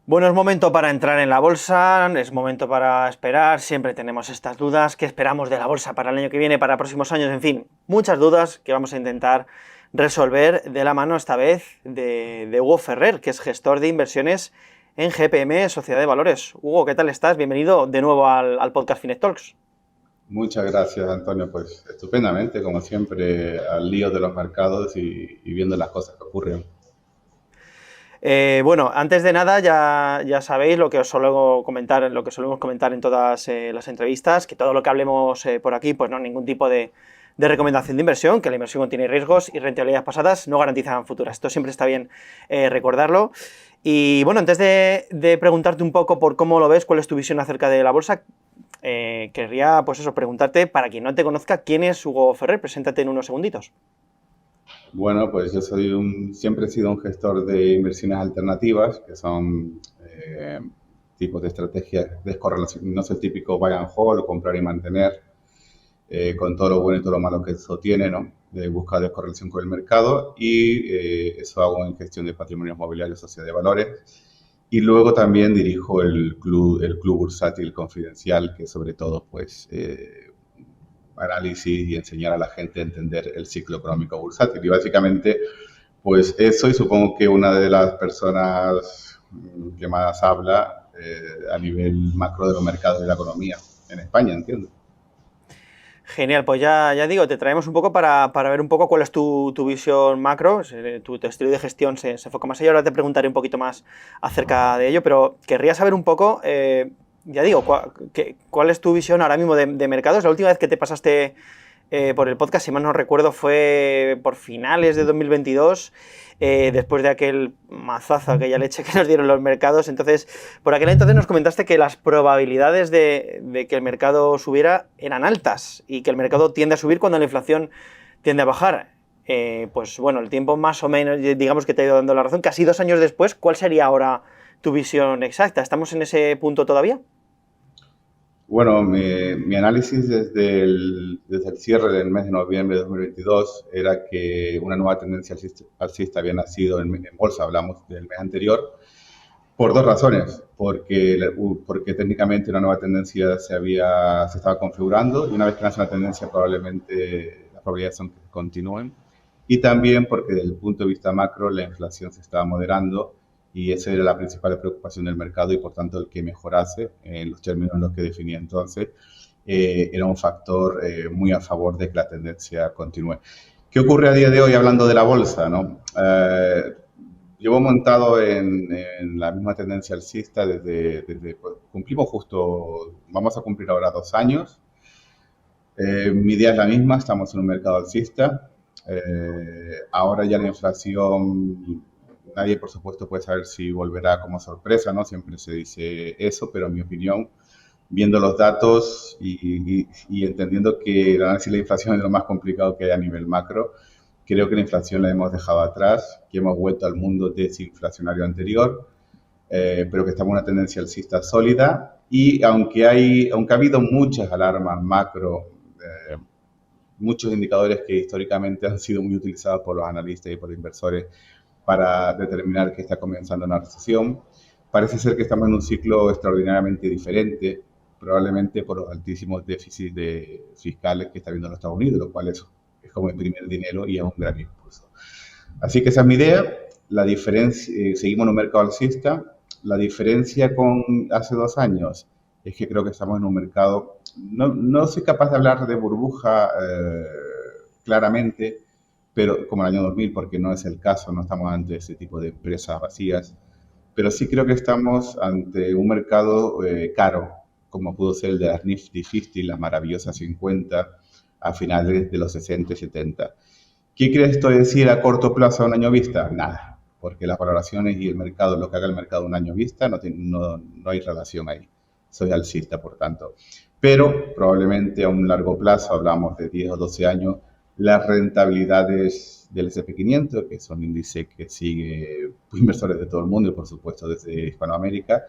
Bueno, es momento para entrar en la bolsa, es momento para esperar, siempre tenemos estas dudas, ¿qué esperamos de la bolsa para el año que viene, para próximos años? En fin, muchas dudas que vamos a intentar resolver de la mano esta vez de Hugo Ferrer, que es gestor de inversiones en GPM, Sociedad de Valores. Hugo, ¿qué tal estás? Bienvenido de nuevo al podcast Finet Talks. Muchas gracias, Antonio. Pues estupendamente, como siempre, al lío de los mercados y viendo las cosas que ocurren. Bueno, antes de nada, ya sabéis lo que os suelo comentar, lo que solemos comentar en todas las entrevistas, que todo lo que hablemos por aquí, pues no ningún tipo de recomendación de inversión, que la inversión contiene riesgos y rentabilidades pasadas no garantizan futuras. Esto siempre está bien recordarlo. Y bueno, antes de preguntarte un poco por cómo lo ves, cuál es tu visión acerca de la bolsa, querría, pues eso, preguntarte, para quien no te conozca, ¿quién es Hugo Ferrer? Preséntate en unos segunditos. Bueno, pues yo siempre he sido un gestor de inversiones alternativas, que son tipos de estrategias descorrelación. No es el típico buy and hold, comprar y mantener, con todo lo bueno y todo lo malo que eso tiene, ¿no? De buscar descorrelación con el mercado y eso hago en gestión de patrimonio inmobiliario, sociedad de valores. Y luego también dirijo el club bursátil confidencial, que sobre todo, pues, análisis y enseñar a la gente a entender el ciclo económico bursátil. Y básicamente, pues eso, y supongo que una de las personas que más habla a nivel macro de los mercados de la economía en España, entiendo. Genial, pues ya digo, te traemos un poco para ver un poco cuál es tu visión macro, tu estilo de gestión se enfoca más allá, ahora te preguntaré un poquito más acerca de ello, pero querría saber un poco, ya digo, cuál es tu visión ahora mismo de mercados. La última vez que te pasaste por el podcast, si mal no recuerdo, fue por finales de 2022, después de aquel mazazo, aquella leche que nos dieron los mercados. Entonces, por aquel entonces nos comentaste que las probabilidades de que el mercado subiera eran altas y que el mercado tiende a subir cuando la inflación tiende a bajar. Pues bueno, el tiempo más o menos, digamos que te ha ido dando la razón. Casi 2 años después, ¿cuál sería ahora tu visión exacta? ¿Estamos en ese punto todavía? Bueno, mi análisis desde el cierre del mes de noviembre de 2022 era que una nueva tendencia alcista había nacido en bolsa, hablamos del mes anterior, por dos razones. Porque técnicamente una nueva tendencia se estaba configurando y una vez que nace una tendencia probablemente las probabilidades son que continúen. Y también porque desde el punto de vista macro la inflación se estaba moderando y esa era la principal preocupación del mercado y por tanto el que mejorase en los términos en los que definía entonces era un factor muy a favor de que la tendencia continúe. ¿Qué ocurre a día de hoy hablando de la bolsa? ¿No? Llevo montado en la misma tendencia alcista pues, cumplimos justo, vamos a cumplir ahora 2 años. Mi idea es la misma, estamos en un mercado alcista. Ahora ya la inflación, nadie por supuesto puede saber si volverá como sorpresa, ¿no? Siempre se dice eso, pero en mi opinión, viendo los datos y entendiendo que el análisis de la inflación es lo más complicado que hay a nivel macro, creo que la inflación la hemos dejado atrás, que hemos vuelto al mundo desinflacionario anterior, pero que estamos en una tendencia alcista sólida y aunque ha habido muchas alarmas macro, eh, muchos indicadores que históricamente han sido muy utilizados por los analistas y por los inversores para determinar que está comenzando una recesión, parece ser que estamos en un ciclo extraordinariamente diferente, probablemente por los altísimos déficits fiscales que está viendo los Estados Unidos, lo cual es como imprimir dinero y es un gran impulso. Así que esa es mi idea. La diferencia, seguimos en un mercado alcista. La diferencia con hace 2 años es que creo que estamos en un mercado, no soy capaz de hablar de burbuja claramente, pero como el año 2000, porque no es el caso, no estamos ante ese tipo de empresas vacías, pero sí creo que estamos ante un mercado caro, como pudo ser el de las Nifty 50, las maravillosas 50, a finales de los 60 y 70. ¿Qué crees esto decir a corto plazo a un año vista? Nada, porque las valoraciones y el mercado, lo que haga el mercado a un año vista, no hay relación ahí. Soy alcista, por tanto. Pero probablemente a un largo plazo, hablamos de 10 o 12 años, las rentabilidades del S&P 500, que son índices que sigue inversores de todo el mundo y por supuesto desde Hispanoamérica,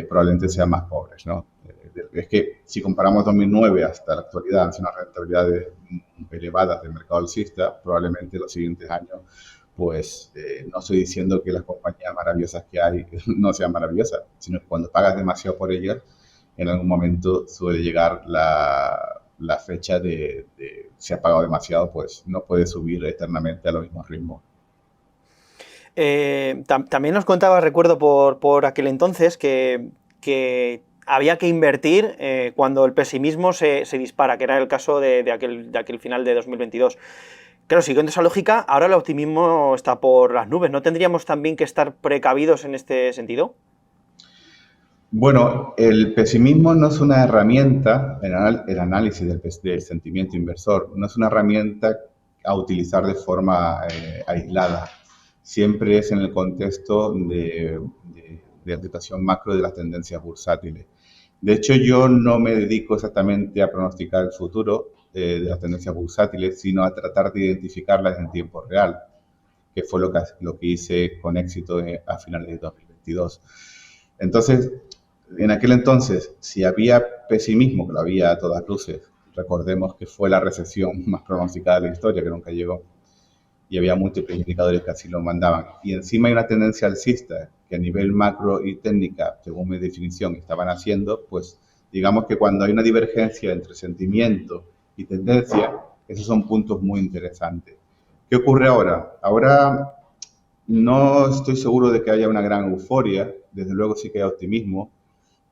probablemente sean más pobres, ¿no? Es que si comparamos 2009 hasta la actualidad, han sido unas rentabilidades elevadas del mercado alcista, probablemente los siguientes años pues no estoy diciendo que las compañías maravillosas que hay no sean maravillosas, sino que cuando pagas demasiado por ellas, en algún momento suele llegar la fecha de si has pagado demasiado, pues no puedes subir eternamente a los mismos ritmos. También nos contabas, recuerdo por aquel entonces, que había que invertir cuando el pesimismo se dispara, que era el caso de aquel final de 2022. Claro, siguiendo esa lógica, ahora el optimismo está por las nubes. ¿No tendríamos también que estar precavidos en este sentido? Bueno, el pesimismo no es una herramienta, el análisis del sentimiento inversor, no es una herramienta a utilizar de forma aislada. Siempre es en el contexto de aplicación macro de las tendencias bursátiles. De hecho, yo no me dedico exactamente a pronosticar el futuro de las tendencias bursátiles, sino a tratar de identificarlas en tiempo real, que fue lo que hice con éxito a finales de 2022. Entonces, en aquel entonces, si había pesimismo, que lo había a todas luces, recordemos que fue la recesión más pronosticada de la historia, que nunca llegó, y había múltiples indicadores que así lo mandaban. Y encima hay una tendencia alcista que a nivel macro y técnica, según mi definición, estaban haciendo, pues digamos que cuando hay una divergencia entre sentimiento y tendencia, esos son puntos muy interesantes. ¿Qué ocurre ahora? Ahora no estoy seguro de que haya una gran euforia, desde luego sí que hay optimismo,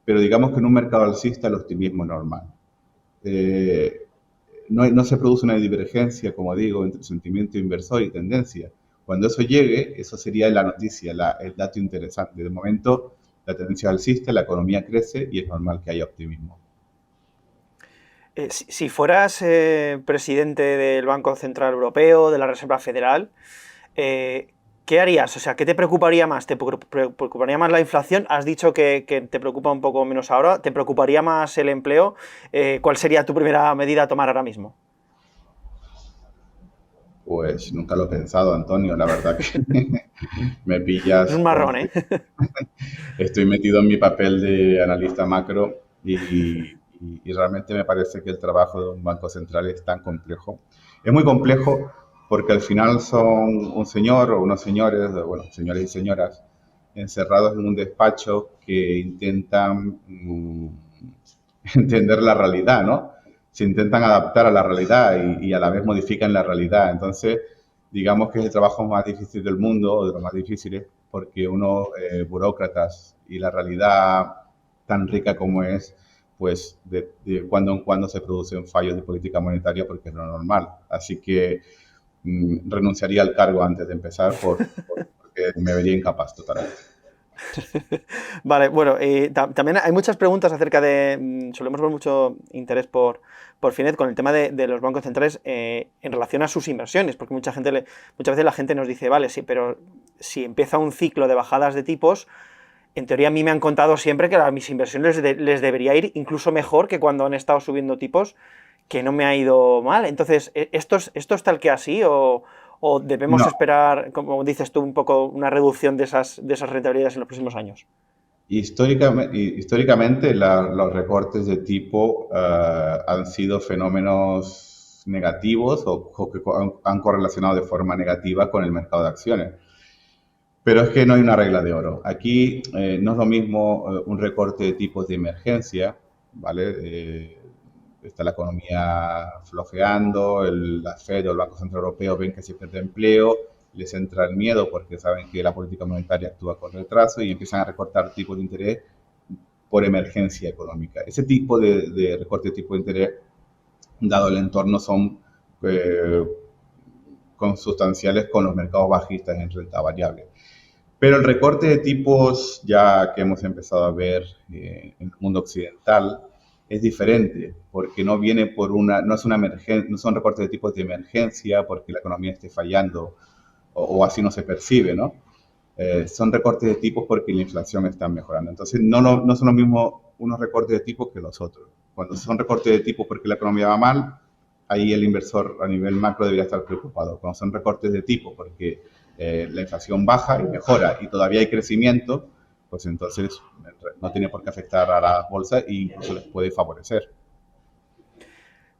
pero digamos que en un mercado alcista el optimismo es normal. No se produce una divergencia, como digo, entre sentimiento inversor y tendencia. Cuando eso llegue, eso sería la noticia, el dato interesante. De momento, la tendencia alcista, la economía crece y es normal que haya optimismo. Si fueras presidente del Banco Central Europeo, de la Reserva Federal, ¿qué harías? O sea, ¿qué te preocuparía más? ¿Te preocuparía más la inflación? Has dicho que te preocupa un poco menos ahora. ¿Te preocuparía más el empleo? ¿Cuál sería tu primera medida a tomar ahora mismo? Pues nunca lo he pensado, Antonio, la verdad que me Es pillas un marrón, ¿eh? estoy metido en mi papel de analista macro y realmente me parece que el trabajo de un banco central es tan complejo. Es muy complejo porque al final son un señor o unos señores, bueno, señores y señoras, encerrados en un despacho que intentan entender la realidad, ¿no? Se intentan adaptar a la realidad y a la vez modifican la realidad. Entonces, digamos que es el trabajo más difícil del mundo, o de los más difíciles, porque uno, burócratas y la realidad tan rica como es, pues de cuando en cuando se producen fallos de política monetaria porque es lo normal. Así que renunciaría al cargo antes de empezar porque me vería incapaz totalmente. Vale, bueno, también hay muchas preguntas acerca de. Solemos ver mucho interés por Finet con el tema de los bancos centrales en relación a sus inversiones, porque muchas veces la gente nos dice, vale, sí, pero si empieza un ciclo de bajadas de tipos, en teoría a mí me han contado siempre que a mis inversiones les debería ir incluso mejor que cuando han estado subiendo tipos, que no me ha ido mal. Entonces, ¿esto es tal que así o debemos No, esperar, como dices tú, un poco una reducción de esas rentabilidades en los próximos años? Históricamente los recortes de tipo han sido fenómenos negativos o que han correlacionado de forma negativa con el mercado de acciones. Pero es que no hay una regla de oro. Aquí no es lo mismo un recorte de tipos de emergencia, ¿vale? Está la economía flojeando, la Fed o el Banco Central Europeo ven que se pierde empleo, les entra el miedo porque saben que la política monetaria actúa con retraso y empiezan a recortar tipos de interés por emergencia económica. Ese tipo de recorte de tipo de interés, dado el entorno, son eh, consustanciales con los mercados bajistas en renta variable. Pero el recorte de tipos, ya que hemos empezado a ver en el mundo occidental, es diferente, porque no viene no es una emergencia, no son recortes de tipos de emergencia porque la economía esté fallando o así no se percibe, ¿no? Son recortes de tipos porque la inflación está mejorando. Entonces, no son los mismos unos recortes de tipos que los otros. Cuando son recortes de tipos porque la economía va mal, ahí el inversor a nivel macro debería estar preocupado. Cuando son recortes de tipos porque la inflación baja y mejora y todavía hay crecimiento, pues entonces no tiene por qué afectar a las bolsas e incluso les puede favorecer.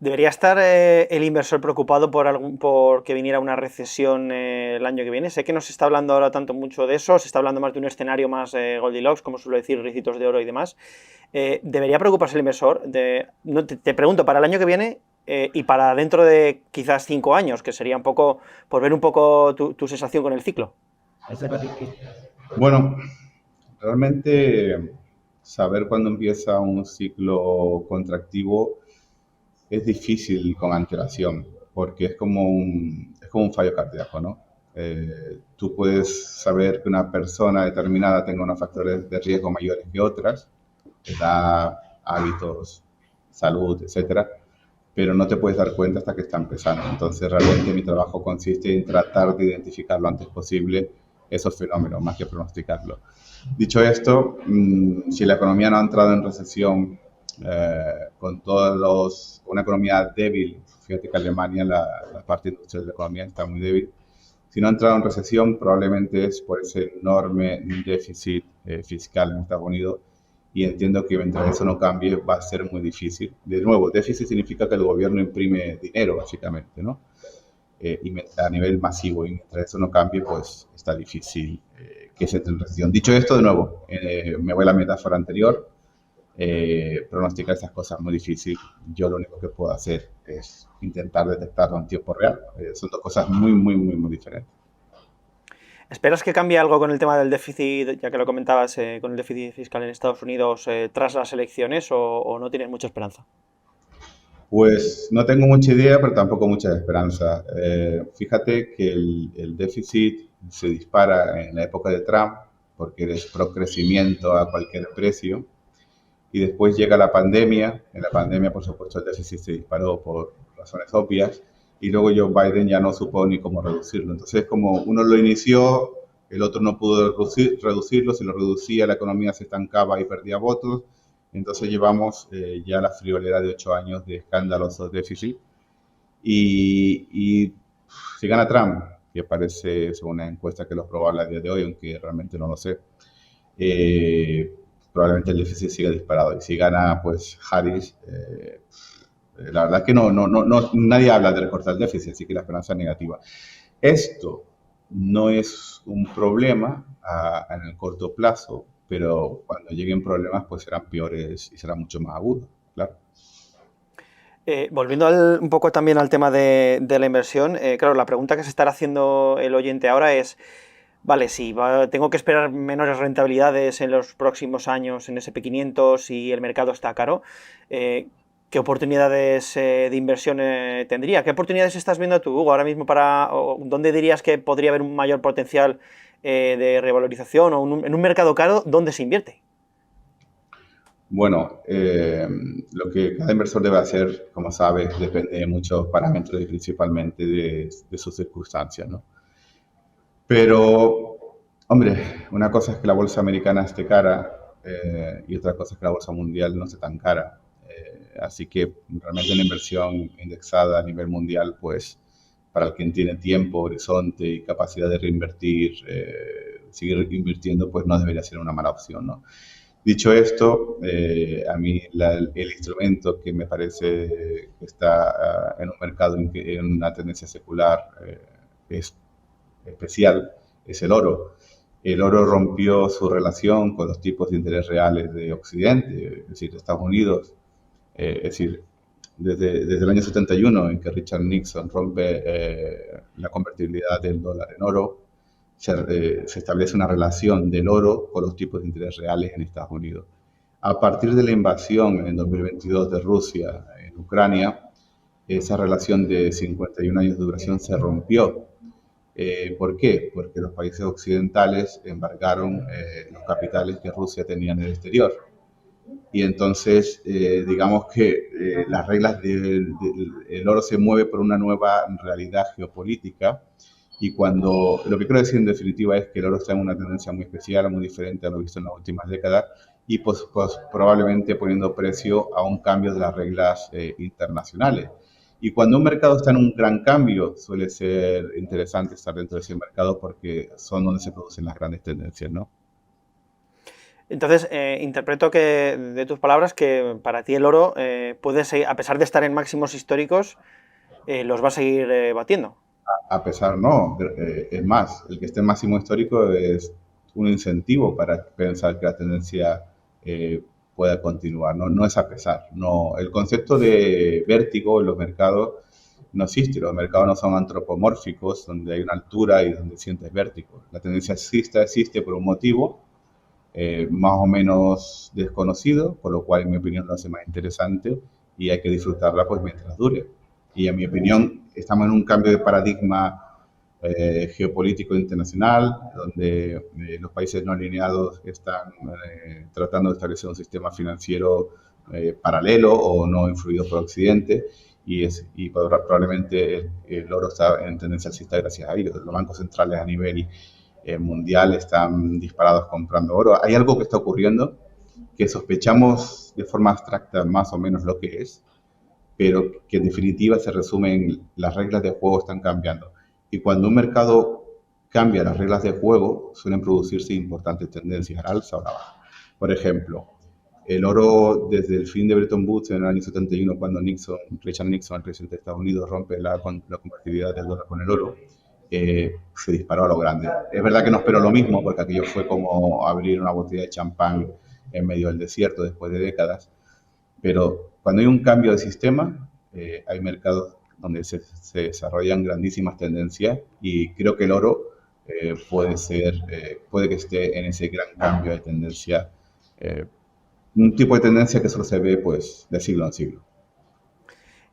¿Debería estar el inversor preocupado por que viniera una recesión el año que viene? Sé que no se está hablando ahora tanto mucho de eso, se está hablando más de un escenario más Goldilocks, como suele decir, ricitos de oro y demás. ¿Debería preocuparse el inversor? No, te pregunto, para el año que viene y para dentro de quizás 5 años, que sería un poco, por ver un poco tu sensación con el ciclo. Bueno, realmente saber cuándo empieza un ciclo contractivo es difícil con antelación, porque es como un fallo cardíaco, ¿no? Tú puedes saber que una persona determinada tenga unos factores de riesgo mayores que otras, edad, hábitos, salud, etcétera, pero no te puedes dar cuenta hasta que está empezando. Entonces, realmente mi trabajo consiste en tratar de identificar lo antes posible esos fenómenos, más que pronosticarlo. Dicho esto, si la economía no ha entrado en recesión con una economía débil, fíjate que Alemania, la parte industrial de la economía está muy débil, si no ha entrado en recesión, probablemente es por ese enorme déficit fiscal en Estados Unidos, y entiendo que mientras eso no cambie va a ser muy difícil. De nuevo, déficit significa que el gobierno imprime dinero, básicamente, ¿no? Y a nivel masivo, y mientras eso no cambie, pues está difícil que se entre en recesión. Dicho esto, de nuevo, me voy a la metáfora anterior, pronosticar esas cosas es muy difícil. Yo lo único que puedo hacer es intentar detectarlo en tiempo real. Son dos cosas muy, muy, muy, muy diferentes. ¿Esperas que cambie algo con el tema del déficit, ya que lo comentabas, con el déficit fiscal en Estados Unidos tras las elecciones o no tienes mucha esperanza? Pues no tengo mucha idea, pero tampoco mucha esperanza. Fíjate que el déficit se dispara en la época de Trump porque eres pro crecimiento a cualquier precio, y después llega la pandemia. En la pandemia, por supuesto, el déficit se disparó por razones obvias, y luego Joe Biden ya no supo ni cómo reducirlo. Entonces, como uno lo inició, el otro no pudo reducirlo, si lo reducía la economía se estancaba y perdía votos. Entonces llevamos ya la friolera de 8 años de escandalosos déficit, y si gana Trump, que parece, según una encuesta, que lo probable a día de hoy, aunque realmente no lo sé, eh, probablemente el déficit siga disparado. Y si gana, pues, Harris, la verdad es que nadie habla de recortar el déficit, así que la esperanza es negativa. Esto no es un problema en el corto plazo, pero cuando lleguen problemas, pues serán peores y serán mucho más agudos, claro. Volviendo un poco también al tema de la inversión, claro, la pregunta que se estará haciendo el oyente ahora es, vale, si tengo que esperar menores rentabilidades en los próximos años en SP500 y el mercado está caro, ¿qué oportunidades de inversión tendría? ¿Qué oportunidades estás viendo tú, Hugo, ahora mismo dónde dirías que podría haber un mayor potencial de revalorización o en un mercado caro, dónde se invierte? Bueno, lo que cada inversor debe hacer, como sabes, depende de muchos parámetros y principalmente de sus circunstancias, ¿no? Pero, hombre, una cosa es que la bolsa americana esté cara, y otra cosa es que la bolsa mundial no esté tan cara. Así que realmente una inversión indexada a nivel mundial, pues para el que tiene tiempo, horizonte y capacidad de reinvertir, seguir invirtiendo, pues no debería ser una mala opción, ¿no? Dicho esto, a mí el instrumento que me parece que está en un mercado en una tendencia secular es especial, es el oro. El oro rompió su relación con los tipos de interés reales de Occidente, es decir, de Estados Unidos. Es decir, desde el año 71, en que Richard Nixon rompe la convertibilidad del dólar en oro, se establece una relación del oro con los tipos de interés reales en Estados Unidos. A partir de la invasión en 2022 de Rusia en Ucrania, esa relación de 51 años de duración se rompió. ¿Por qué? Porque los países occidentales embargaron los capitales que Rusia tenía en el exterior. Y entonces, digamos que las reglas del oro se mueve por una nueva realidad geopolítica. Y lo que quiero decir en definitiva es que el oro está en una tendencia muy especial, muy diferente a lo visto en las últimas décadas, y pues probablemente poniendo precio a un cambio de las reglas internacionales. Y cuando un mercado está en un gran cambio, suele ser interesante estar dentro de ese mercado porque son donde se producen las grandes tendencias, ¿no? Entonces, interpreto que de tus palabras que para ti el oro puede seguir, a pesar de estar en máximos históricos, los va a seguir batiendo. A pesar, no, es más, el que esté en máximo histórico es un incentivo para pensar que la tendencia pueda continuar, no, no es a pesar. No, el concepto de vértigo en los mercados no existe, los mercados no son antropomórficos, donde hay una altura y donde sientes vértigo. La tendencia existe por un motivo más o menos desconocido, por lo cual en mi opinión lo hace más interesante y hay que disfrutarla pues mientras dure. Y en mi opinión estamos en un cambio de paradigma geopolítico internacional, donde los países no alineados están tratando de establecer un sistema financiero paralelo o no influido por Occidente, y probablemente el oro está en tendencia alcista gracias a ello. Los bancos centrales a nivel mundial están disparados comprando oro. Hay algo que está ocurriendo que sospechamos de forma abstracta más o menos lo que es, pero que en definitiva se resume en las reglas de juego están cambiando. Y cuando un mercado cambia las reglas de juego, suelen producirse importantes tendencias al alza o a la baja. Por ejemplo, el oro desde el fin de Bretton Woods en el año 71, cuando Richard Nixon, el presidente de Estados Unidos, rompe la convertibilidad del dólar con el oro, se disparó a lo grande. Es verdad que no espero lo mismo, porque aquello fue como abrir una botella de champán en medio del desierto después de décadas, pero cuando hay un cambio de sistema, hay mercados donde se desarrollan grandísimas tendencias y creo que el oro puede que esté en ese gran cambio de tendencia, eh, un tipo de tendencia que solo se ve pues de siglo en siglo.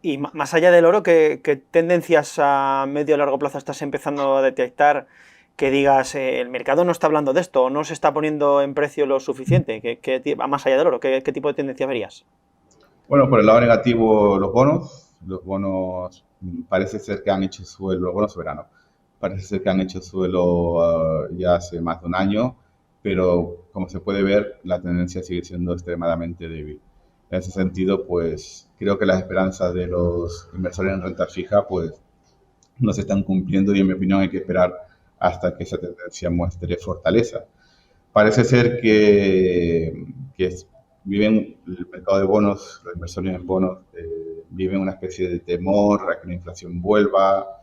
Y más allá del oro, ¿qué tendencias a medio y largo plazo estás empezando a detectar que digas, el mercado no está hablando de esto o no se está poniendo en precio lo suficiente? Más allá del oro, ¿qué tipo de tendencia verías? Bueno, por el lado negativo, los bonos parece ser que han hecho suelo, los bonos soberanos, parece ser que han hecho suelo ya hace más de un año, pero como se puede ver, la tendencia sigue siendo extremadamente débil. En ese sentido, pues creo que las esperanzas de los inversores en renta fija, pues no se están cumpliendo y en mi opinión hay que esperar hasta que esa tendencia muestre fortaleza. Parece ser que viven el mercado de bonos, los inversores en bonos, viven una especie de temor a que la inflación vuelva,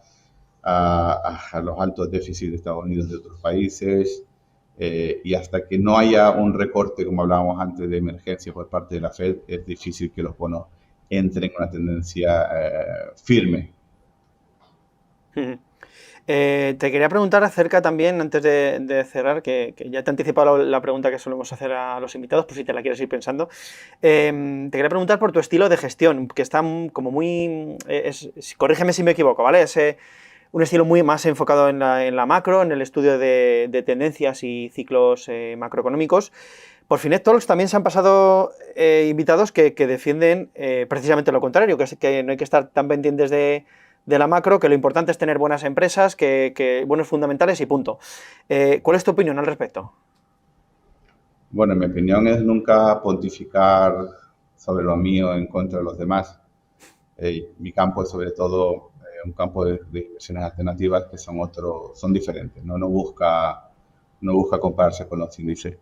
a los altos déficits de Estados Unidos y de otros países, y hasta que no haya un recorte, como hablábamos antes, de emergencia por parte de la Fed, es difícil que los bonos entren en una tendencia firme. Te quería preguntar acerca también, antes de cerrar, que ya te he anticipado la pregunta que solemos hacer a los invitados, por si te la quieres ir pensando. Te quería preguntar por tu estilo de gestión, que está como muy... corrígeme si me equivoco, ¿vale? Es un estilo muy más enfocado en la macro, en el estudio de tendencias y ciclos macroeconómicos. Por Finet Talks también se han pasado invitados que defienden precisamente lo contrario, que no hay que estar tan pendientes de la macro, que lo importante es tener buenas empresas, que buenos fundamentales y punto. ¿Cuál es tu opinión al respecto? Bueno, mi opinión es nunca pontificar sobre lo mío en contra de los demás. Mi campo es sobre todo un campo de inversiones alternativas que son diferentes, ¿no? No busca compararse con los índices.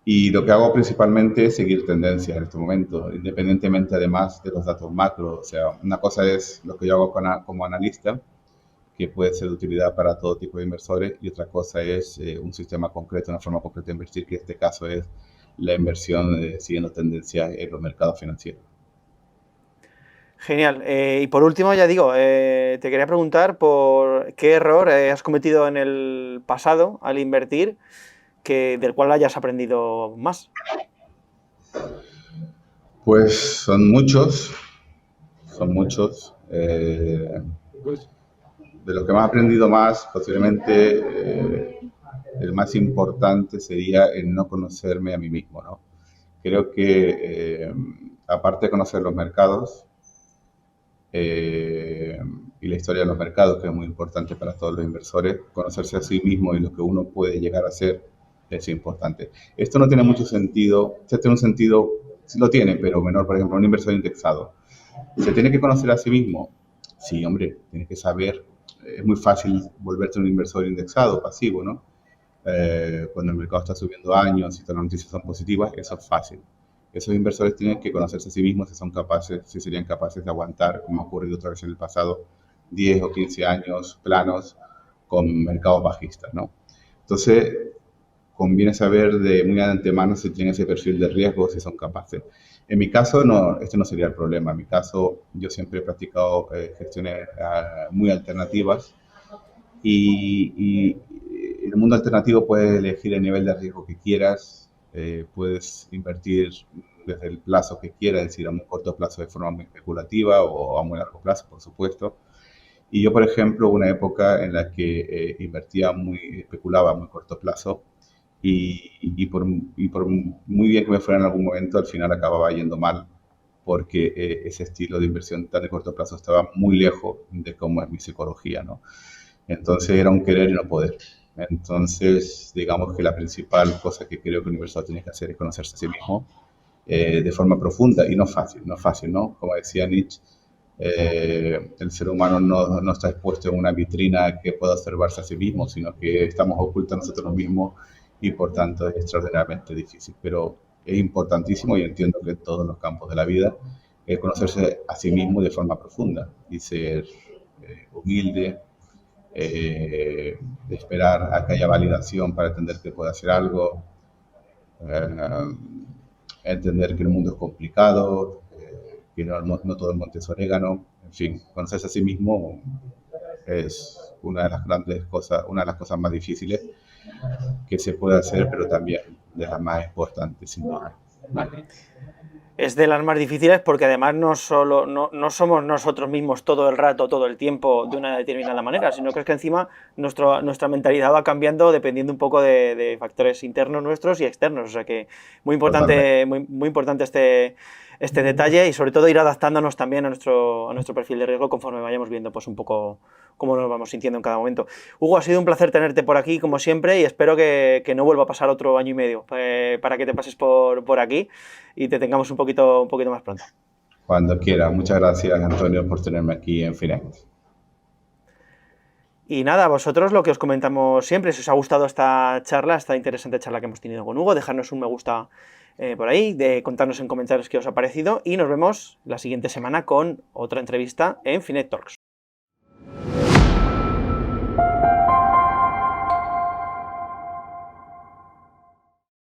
Y lo que hago principalmente es seguir tendencias en este momento, independientemente además de los datos macro. O sea, una cosa es lo que yo hago como analista, que puede ser de utilidad para todo tipo de inversores, y otra cosa es un sistema concreto, una forma concreta de invertir, que en este caso es la inversión siguiendo tendencias en los mercados financieros. Genial. Y por último, ya digo, te quería preguntar por qué error has cometido en el pasado al invertir, del cual hayas aprendido más. Pues son muchos. De lo que me he aprendido más, posiblemente el más importante sería el no conocerme a mí mismo, ¿no? Creo que aparte de conocer los mercados y la historia de los mercados, que es muy importante para todos los inversores, conocerse a sí mismo y lo que uno puede llegar a ser es importante. Esto no tiene mucho sentido, tiene un sentido, sí lo tiene, pero menor. Por ejemplo, un inversor indexado. ¿Se tiene que conocer a sí mismo? Sí, hombre, tienes que saber. Es muy fácil volverte un inversor indexado, pasivo, ¿no? cuando el mercado está subiendo años y todas las noticias son positivas, eso es fácil. Esos inversores tienen que conocerse a sí mismos si son capaces, si serían capaces de aguantar, como ha ocurrido otra vez en el pasado, 10 o 15 años planos con mercados bajistas, ¿no? Entonces, conviene saber de muy de antemano si tienen ese perfil de riesgo, si son capaces. En mi caso, no, este no sería el problema. En mi caso, yo siempre he practicado gestiones muy alternativas y en el mundo alternativo puedes elegir el nivel de riesgo que quieras, puedes invertir desde el plazo que quieras, es decir, a muy corto plazo de forma muy especulativa o a muy largo plazo, por supuesto. Y yo, por ejemplo, una época en la que especulaba a muy corto plazo y por muy bien que me fuera en algún momento, al final acababa yendo mal porque ese estilo de inversión tan de corto plazo estaba muy lejos de cómo es mi psicología, ¿no? Entonces era un querer y no poder. Entonces, digamos que la principal cosa que creo que un inversor tiene que hacer es conocerse a sí mismo de forma profunda y no fácil, no fácil, ¿no? Como decía Nietzsche, el ser humano no está expuesto en una vitrina que pueda observarse a sí mismo, sino que estamos ocultos a nosotros mismos y por tanto es extraordinariamente difícil. Pero es importantísimo y entiendo que en todos los campos de la vida conocerse a sí mismo de forma profunda y ser humilde, de esperar a que haya validación para entender que puede hacer algo, eh, entender que el mundo es complicado, que no todo el monte es orégano, en fin, conocerse a sí mismo es una de las grandes cosas, una de las cosas más difíciles que se puede hacer, pero también de las más importantes, sin duda. ¿Vale? Es de las más difíciles porque además no somos nosotros mismos todo el rato, todo el tiempo de una determinada manera, sino que es que encima nuestra mentalidad va cambiando dependiendo un poco de factores internos nuestros y externos. O sea que muy importante, muy importante este detalle y sobre todo ir adaptándonos también a nuestro perfil de riesgo conforme vayamos viendo pues un poco cómo nos vamos sintiendo en cada momento. Hugo, ha sido un placer tenerte por aquí como siempre y espero que no vuelva a pasar otro año y medio para que te pases por aquí y te tengamos un poquito más pronto. Cuando quiera. Muchas gracias, Antonio, por tenerme aquí en Finex. Y nada, vosotros lo que os comentamos siempre, si os ha gustado esta interesante charla que hemos tenido con Hugo, dejarnos un me gusta por ahí, de contarnos en comentarios qué os ha parecido y nos vemos la siguiente semana con otra entrevista en Finet Talks.